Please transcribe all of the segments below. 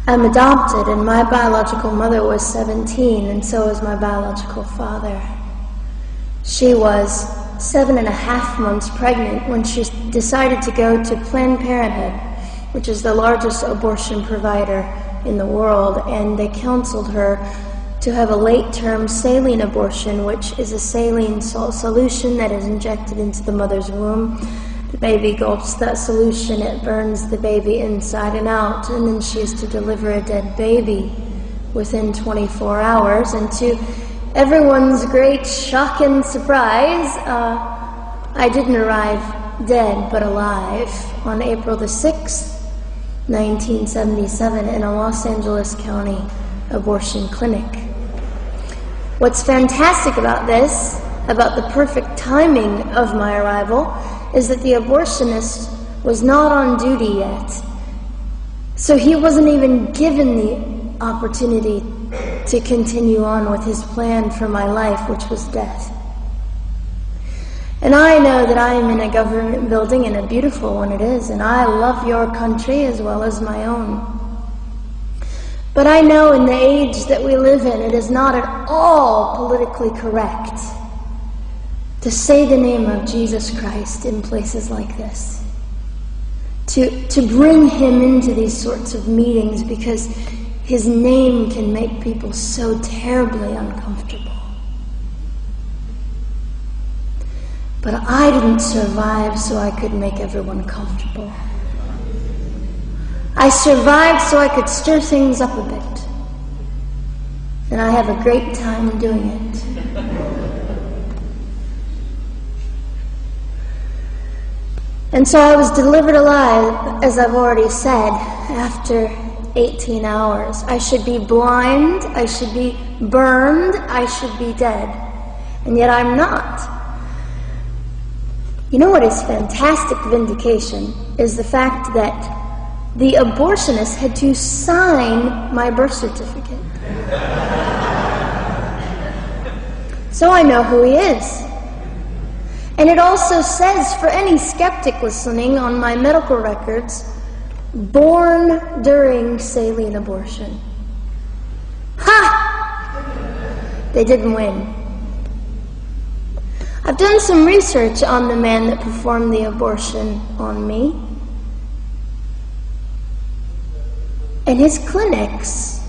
I'm adopted, and my biological mother was 17, and so was my biological father. She was 7.5 months pregnant when she decided to go to Planned Parenthood, which is the largest abortion provider in the world, and they counseled her to have a late-term saline abortion, which is a saline salt solution that is injected into the mother's womb. The baby gulps that solution, it burns the baby inside and out, and then she is to deliver a dead baby within 24 hours. And to everyone's great shock and surprise, I didn't arrive dead but alive on April the 6th, 1977 in a Los Angeles County abortion clinic. What's fantastic about this, about the perfect timing of my arrival, is that the abortionist was not on duty yet. So he wasn't even given the opportunity to continue on with his plan for my life, which was death. And I know that I am in a government building, and a beautiful one it is, and I love your country as well as my own. But I know in the age that we live in, it is not at all politically correct to say the name of Jesus Christ in places like this. To bring him into these sorts of meetings, because his name can make people so terribly uncomfortable. But I didn't survive so I could make everyone comfortable. I survived so I could stir things up a bit. And I have a great time doing it. And so I was delivered alive, as I've already said, after 18 hours. I should be blind, I should be burned, I should be dead. And yet I'm not. You know what is fantastic vindication is the fact that the abortionist had to sign my birth certificate. So I know who he is. And it also says, for any skeptic listening, on my medical records, born during saline abortion. Ha! They didn't win. I've done some research on the man that performed the abortion on me. And his clinics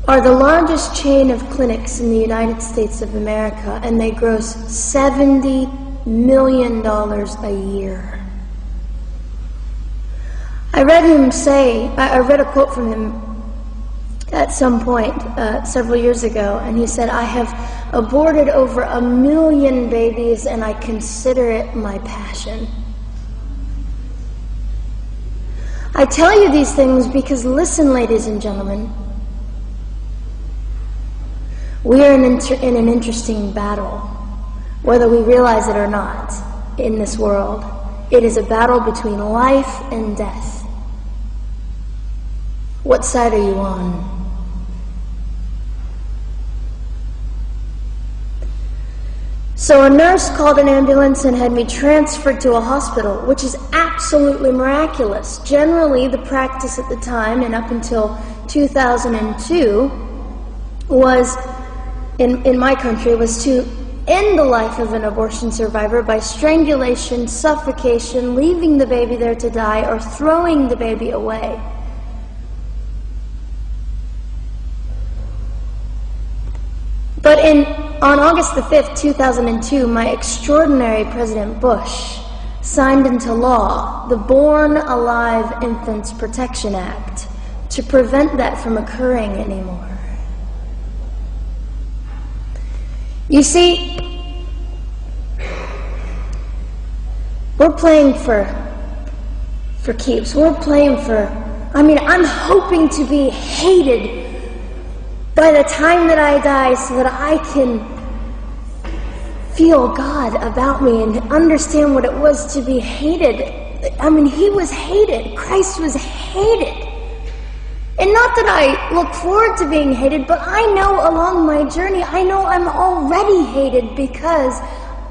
are the largest chain of clinics in the United States of America, and they gross $70 million a year. I read a quote from him at some point several years ago, and he said, "I have aborted over 1 million babies, and I consider it my passion." I tell you these things because, listen, ladies and gentlemen, we are in an interesting battle, whether we realize it or not, in this world. It is a battle between life and death. What side are you on? So a nurse called an ambulance and had me transferred to a hospital, which is absolutely miraculous. Generally, the practice at the time, and up until 2002, was, in my country, was to end the life of an abortion survivor by strangulation, suffocation, leaving the baby there to die, or throwing the baby away. But on August the 5th, 2002, my extraordinary President Bush signed into law the Born Alive Infants Protection Act to prevent that from occurring anymore. You see, we're playing for keeps. We're playing I'm hoping to be hated by the time that I die, so that I can feel God about me and understand what it was to be hated. He was hated. Christ was hated. And not that I look forward to being hated, but I know along my journey, I know I'm already hated because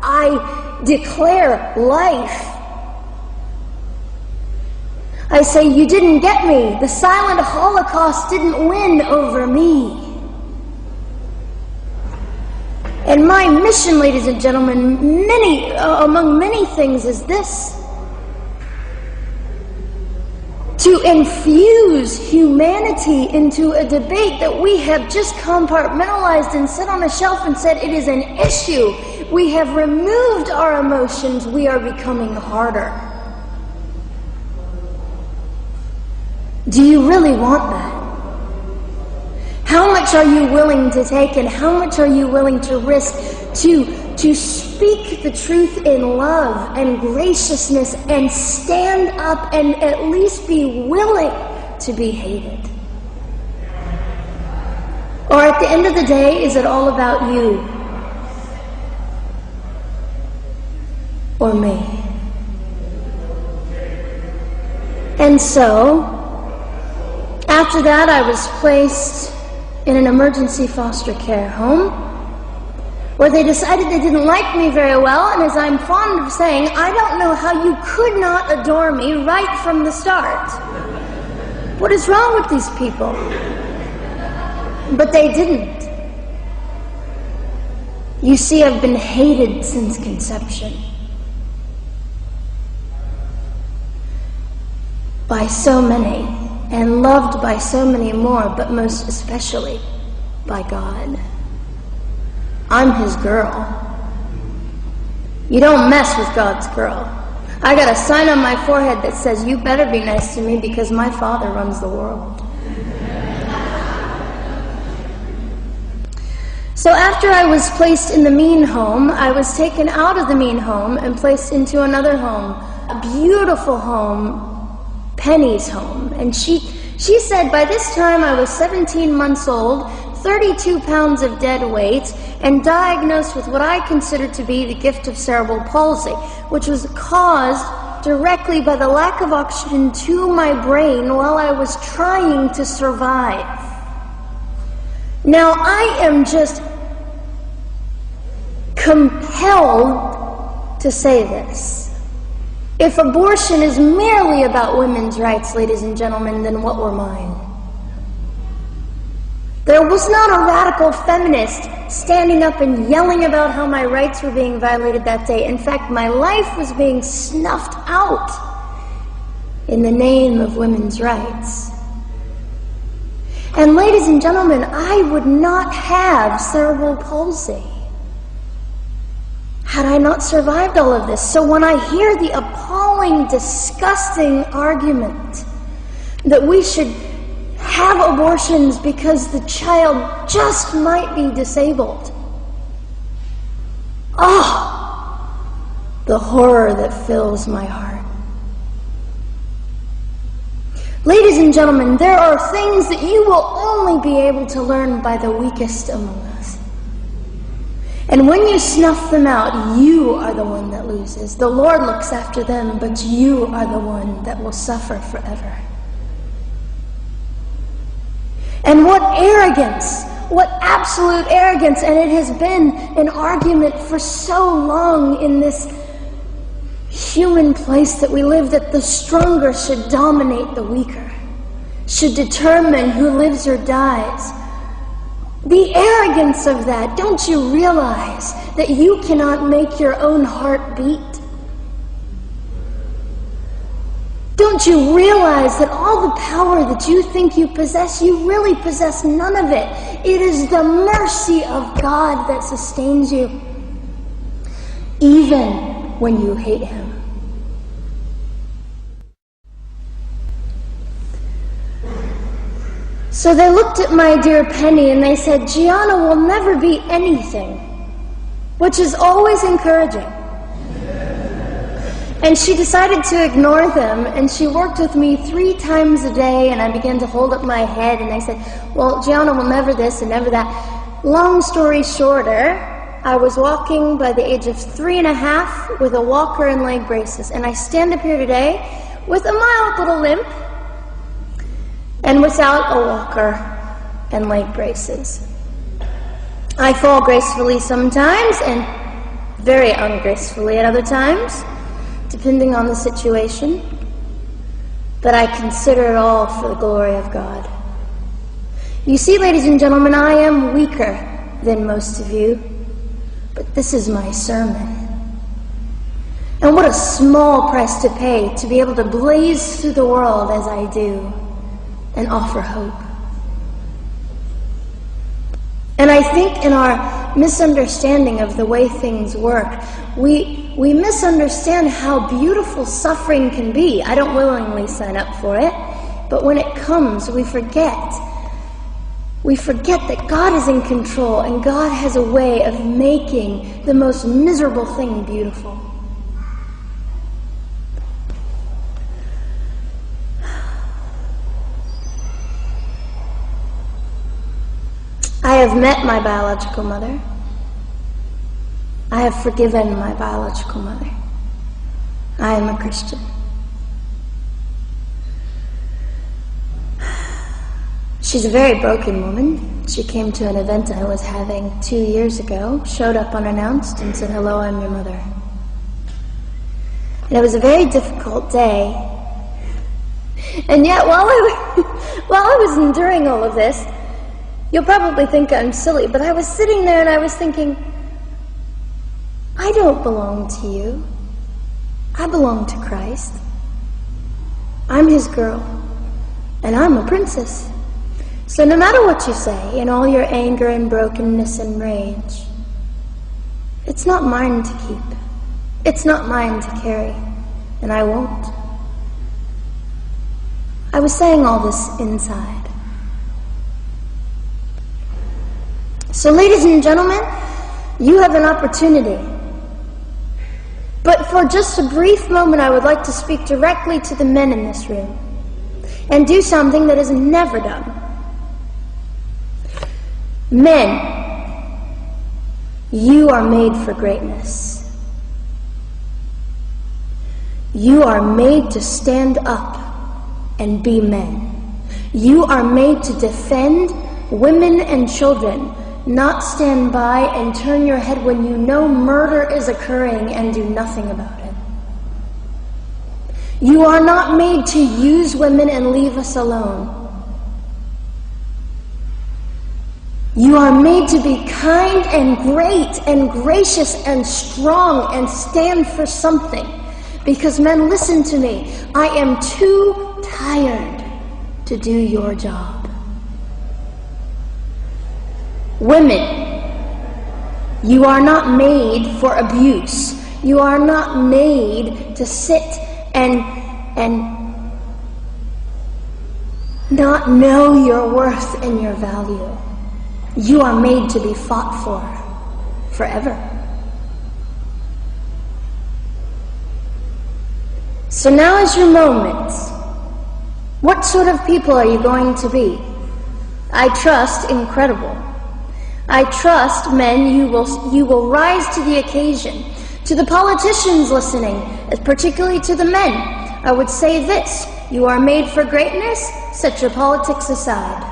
I declare life. I say, you didn't get me. The silent Holocaust didn't win over me. And my mission, ladies and gentlemen, among many things, is this: to infuse humanity into a debate that we have just compartmentalized and set on a shelf and said it is an issue. We have removed our emotions. We are becoming harder. Do you really want that? How much are you willing to take, and how much are you willing to risk to speak the truth in love and graciousness and stand up and at least be willing to be hated? Or at the end of the day, is it all about you or me? And so, after that, I was placed in an emergency foster care home, where they decided they didn't like me very well, and as I'm fond of saying, I don't know how you could not adore me right from the start. What is wrong with these people? But they didn't. You see, I've been hated since conception. By so many, and loved by so many more, but most especially by God. I'm his girl. You don't mess with God's girl. I got a sign on my forehead that says, you better be nice to me because my Father runs the world. So after I was placed in the mean home, I was taken out of the mean home and placed into another home, a beautiful home, Penny's home. And she said by this time I was 17 months old, 32 pounds of dead weight, and diagnosed with what I considered to be the gift of cerebral palsy, which was caused directly by the lack of oxygen to my brain while I was trying to survive. Now, I am just compelled to say this. If abortion is merely about women's rights, ladies and gentlemen, then what were mine? There was not a radical feminist standing up and yelling about how my rights were being violated that day. In fact, my life was being snuffed out in the name of women's rights. And ladies and gentlemen, I would not have cerebral palsy had I not survived all of this. So when I hear the appalling, disgusting argument that we should have abortions because the child just might be disabled, the horror that fills my heart. Ladies and gentlemen, there are things that you will only be able to learn by the weakest among us. And when you snuff them out, you are the one that loses. The Lord looks after them, but you are the one that will suffer forever. And what arrogance, what absolute arrogance, and it has been an argument for so long in this human place that we live, that the stronger should dominate the weaker, should determine who lives or dies. The arrogance of that, don't you realize that you cannot make your own heart beat? Don't you realize that all the power that you think you possess, you really possess none of it? It is the mercy of God that sustains you, even when you hate Him. So they looked at my dear Penny and they said, Gianna will never be anything, which is always encouraging. And she decided to ignore them, and she worked with me 3 times a day, and I began to hold up my head, and they said, well, Gianna will never this and never that. Long story shorter, I was walking by the age of 3.5 with a walker and leg braces, and I stand up here today with a mild little limp and without a walker and leg braces. I fall gracefully sometimes and very ungracefully at other times, depending on the situation. but I consider it all for the glory of God. You see, ladies and gentlemen, I am weaker than most of you, but this is my sermon. And what a small price to pay to be able to blaze through the world as I do and offer hope. And I think in our misunderstanding of the way things work, we misunderstand how beautiful suffering can be. I don't willingly sign up for it, but when it comes, we forget. We forget that God is in control and God has a way of making the most miserable thing beautiful. I have met my biological mother. I have forgiven my biological mother. I am a Christian. She's a very broken woman. She came to an event I was having 2 years ago, showed up unannounced, and said, "Hello, I'm your mother." And it was a very difficult day. And yet, while I was enduring all of this, you'll probably think I'm silly, but I was sitting there and I was thinking, I don't belong to you. I belong to Christ. I'm his girl, and I'm a princess. So no matter what you say, in all your anger and brokenness and rage, it's not mine to keep. It's not mine to carry, and I won't. I was saying all this inside. So, ladies and gentlemen, you have an opportunity. But for just a brief moment, I would like to speak directly to the men in this room and do something that is never done. Men, you are made for greatness. You are made to stand up and be men. You are made to defend women and children, not stand by and turn your head when you know murder is occurring and do nothing about it. You are not made to use women and leave us alone. You are made to be kind and great and gracious and strong and stand for something. Because men, listen to me, I am too tired to do your job. Women, you are not made for abuse. You are not made to sit and not know your worth and your value. You are made to be fought for forever. So now is your moment. What sort of people are you going to be? I trust incredible. I trust, men, you will rise to the occasion. To the politicians listening, particularly to the men, I would say this: you are made for greatness, set your politics aside.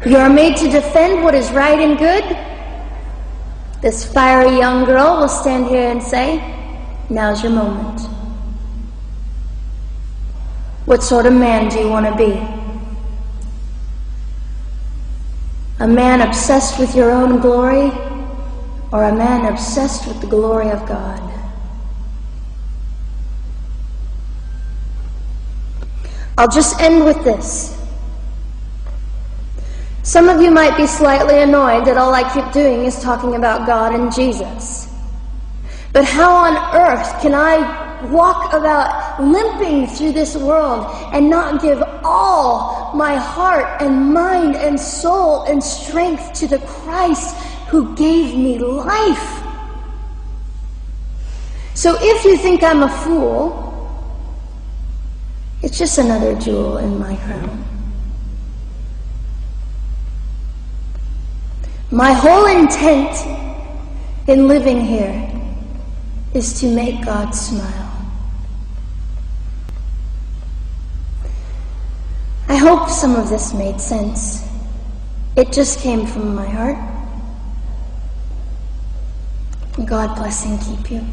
You are made to defend what is right and good. This fiery young girl will stand here and say, now's your moment. What sort of man do you want to be? A man obsessed with your own glory, or a man obsessed with the glory of God? I'll just end with this. Some of you might be slightly annoyed that all I keep doing is talking about God and Jesus. But how on earth can I walk about limping through this world and not give all my heart and mind and soul and strength to the Christ who gave me life? So if you think I'm a fool, it's just another jewel in my crown. My whole intent in living here is to make God smile. I hope some of this made sense. It just came from my heart. God bless and keep you.